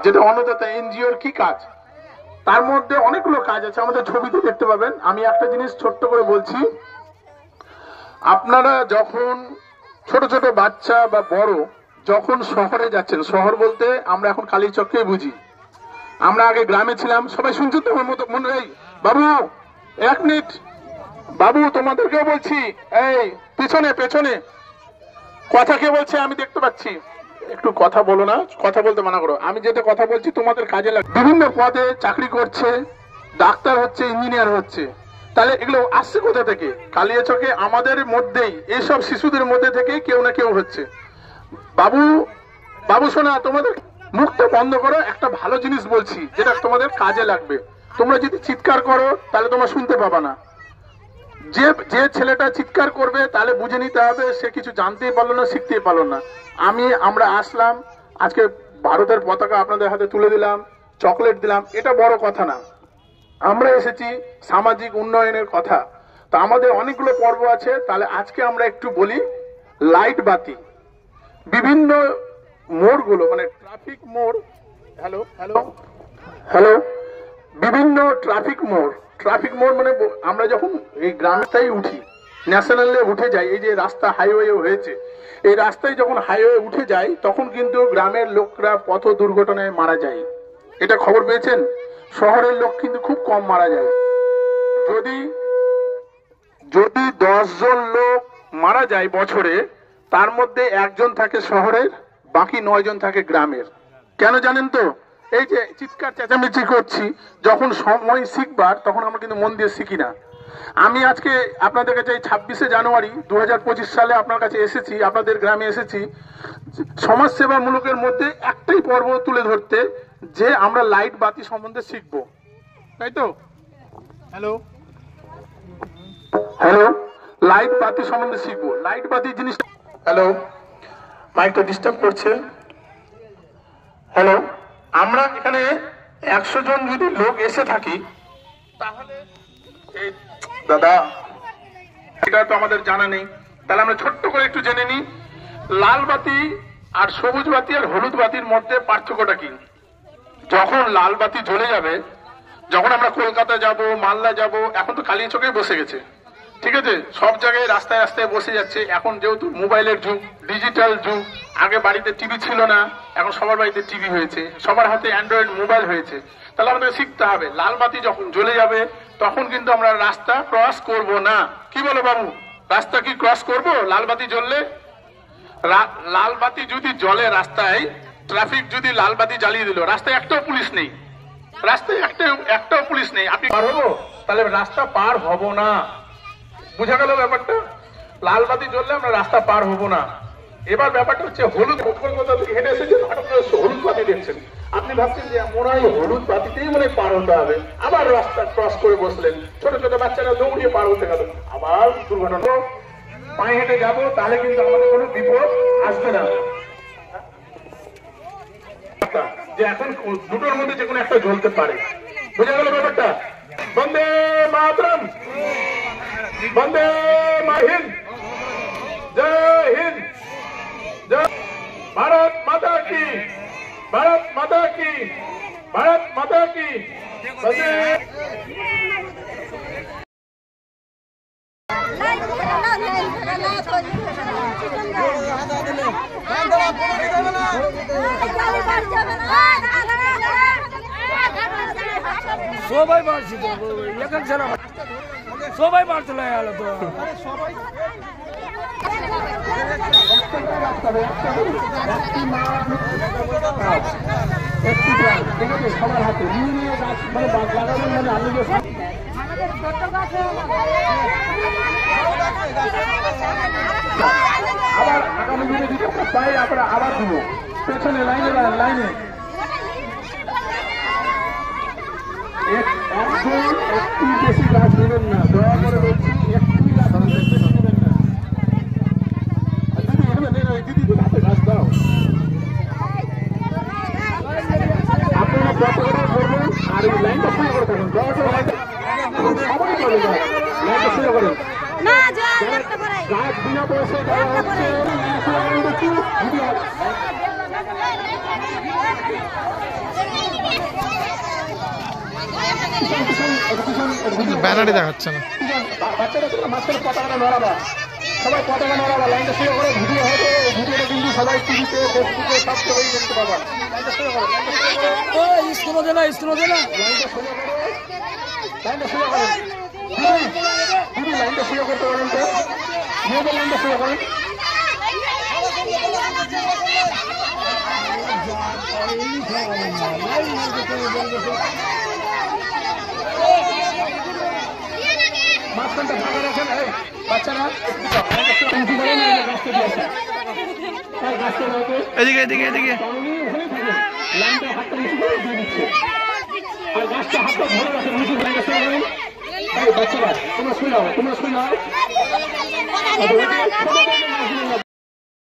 যেটা অন্নদাতা এনজিওর কি কাজ, তার মধ্যে অনেকগুলো কাজ আছে, আমাদের ছবিতে দেখতে পাবেন। আমি একটা জিনিস ছোট্ট করে বলছি, আপনারা যখন ছোট ছোট বাচ্চা বা বড় যখন শহরে যাচ্ছেন, শহর বলতে আমরা এখন কালীচককেই বুঝি, আমরা আগে গ্রামে ছিলাম, সবাই শুনছেন তো আমার মতো মনে হয়। বাবু এক মিনিট, বাবু তোমাদেরকেও বলছি, এই পিছনে পেছনে কথা কে বলছে আমি দেখতে পাচ্ছি, একটু কথা বলো না, কথা বলতে মানা করো। আমি যেটা কথা বলছি তোমাদের কাজে লাগে। বিভিন্ন পদে চাকরি করছে, ডাক্তার হচ্ছে, ইঞ্জিনিয়ার হচ্ছে, তাহলে এগুলো আসছে কোথা থেকে? কালিয়াচকে আমাদের মধ্যেই, এইসব শিশুদের মধ্যে থেকে কেউ না কেউ হচ্ছে। বাবু বাবু শোনা, তোমাদের মুখটা বন্ধ করো, একটা ভালো জিনিস বলছি যেটা তোমাদের কাজে লাগবে। তোমরা যদি চিৎকার করো তাহলে তোমরা শুনতে পাবা না। যে ছেলেটা চিৎকার করবে তাহলে বুঝে নিতে হবে সে কিছু জানতেই পারলো না, শিখতেই পারলো না। আমরা আসলাম, আজকে ভারতের পতাকা আপনাদের হাতে তুলে দিলাম, চকলেট দিলাম, এটা বড় কথা না। আমরা এসেছি সামাজিক উন্নয়নের কথা। তো আমাদের অনেকগুলো পর্ব আছে, তাহলে আজকে আমরা একটু বলি লাইট বাতি, বিভিন্ন মোড়গুলো, মানে ট্রাফিক মোড়, হ্যালো হ্যালো হ্যালো, বিভিন্ন ট্রাফিক মোড় মানে আমরা যখন এই গ্রামটাই উঠি, ন্যাশনালে উঠে যাই, এই যে রাস্তা হাইওয়ে হয়েছে, এই রাস্তায় যখন হাইওয়ে উঠে যায় তখন কিন্তু গ্রামের লোকরা পথ দুর্ঘটনায় মারা যায়। এটা খবর পেয়েছেন? শহরের লোক কিন্তু খুব কম মারা যায়। যদি 10 জন লোক মারা যায় বছরে, তার মধ্যে একজন থাকে শহরের, বাকি 9 জন থাকে গ্রামের। কেন জানেন তো? এই যে চিৎকার চেঁচামেচি করছি, যখন সময় শিখবার তখন আমরা কিন্তু মন দিয়ে শিখি না। আমি আজকে আপনাদের কাছে 26শে জানুয়ারি 2025 সালে আপনার কাছে এসেছি, আপনাদের গ্রামে এসেছি সমাজসেবামূলকের মধ্যে একটাই পর্ব তুলে ধরতে, যে আমরা লাইট বাতি সম্বন্ধে শিখবো, তাই তো? হ্যালো হ্যালো, লাইট বাতি সম্বন্ধে শিখবো। লাইট বাতি জিনিস, হ্যালো মাইকটা ডিস্টার্ব করছে। হ্যালো, আমরা এখানে 100 জন যদি লোক এসে থাকি, তাহলে দাদা এটা তো আমাদের জানা নেই, তাহলে আমরা ছোট্ট করে একটু জেনে নিই লাল বাতি আর সবুজ বাতি আর হলুদ বাতির মধ্যে পার্থক্যটা কি। যখন লাল বাতি জ্বলে যাবে, যখন আমরা কলকাতা যাব, মালদা যাব, এখন তো কালিয়াচকে বসে গেছে, ঠিক আছে, সব জায়গায় রাস্তায় রাস্তায় বসে যাচ্ছে। এখন যেহেতু মোবাইলের যুগ, ডিজিটাল যুগ, আগে বাড়িতে টিভি ছিল না, এখন সবার বাড়িতে টিভি হয়েছে, সবার হাতে অ্যান্ড্রয়েড মোবাইল হয়েছে। তাহলে আমাদের শিখতে হবে লাল বাতি যখন জ্বলে যাবে তখন কিন্তু আমরা রাস্তা ক্রস করব না। কি বলো বাবু, রাস্তা কি ক্রস করব লাল বাতি জ্বললে? লাল বাতি যদি জ্বলে রাস্তায়, ট্রাফিক যদি লাল বাতি জ্বালিয়ে দিল, রাস্তায় একটাও পুলিশ নেই, রাস্তায় একটাও পুলিশ নেই, আপনি পার হবো? তাহলে রাস্তা পার হব না। বুঝা গেল ব্যাপারটা? লাল বাতি জ্বললে আমরা রাস্তা পার হব না। এবার ব্যাপারটা হচ্ছে হলুদ, কলকাতা থেকে হেঁটে এসেছেন, হলুদ বাতি দেখছেন, আপনি ভাবছেন যে মনে হয় হলুদ বাতিতেই মনে পার হতে হবে, আবার রাস্তা ক্রস করে বসলেন, ছোট ছোট বাচ্চারা দৌড়িয়ে পার হতে গেল, আবার দুর্ঘটনা। পায়ে হেঁটে যাবো, তাহলে কিন্তু আমাদের কোনো বিপদ আসবে না। যে এখন দুটোর মধ্যে যে কোনো একটা জ্বলতে পারে। বুঝা গেল ব্যাপারটা? বন্দে মাতরম, বন্দে মাহিন্দ, জয় হিন্দ, জয় ভারত মাতা কি, ভারত মাতা কি, ভারত মাতা কি। বন্দে সবাই মারছি তো, এক এক জন সবাই মারতে লাগে তো। সবার হাতে আবার আগামী দিনে যদি পাই আমরা আবার দিব, পেছনে লাইনে লাইনে একটু বেশি গাছ নেবেন না, দয়া করে বলছি, একটুই গাছ নেবেন না। দিদি হাতে গাছ দাও, আপনারা কত করে করবেন, আর এই লাইনটা শুরু করে থাকুন, দয়া করে সবাই বলে যায় লাইনটা শুরু করেন। গাছ বিনা পয়সায় দেওয়া হচ্ছে। ব্যানারে দেখাচ্ছে না। বাচ্চারা মাঝখানে পতাকাটা নড়াবা, সবাই পতাকা নড়াবা, লাইনটা শুরু করে। ভিডিও হবে, ভিডিওটা কিন্তু সবাই টিভিতে ফেসবুকে সব জায়গায় দেখতে পাবা। লাইনটা শুরু করো, স্কুল দে না, স্কুল দে না, লাইনটা শুরু করো, লাইনটা শুরু করো। দিদি লাইনটা শুরু করতে পারেন তো, মেয়েদের লাইনটা শুরু করেন। মাঝখানটা ফাঁকা রাখেন। এই বাচ্চারা এদিকে এদিকে এদিকে লাইনটা হাতটা নিচু করে দিয়ে দিচ্ছে, আর গাছটা হাতটা ধরে রাখেন নিচু লাইনটা শুরু করেন। এই বাচ্চারা তোমরা শুয়ে নাও, তোমরা শুয়ে নাও।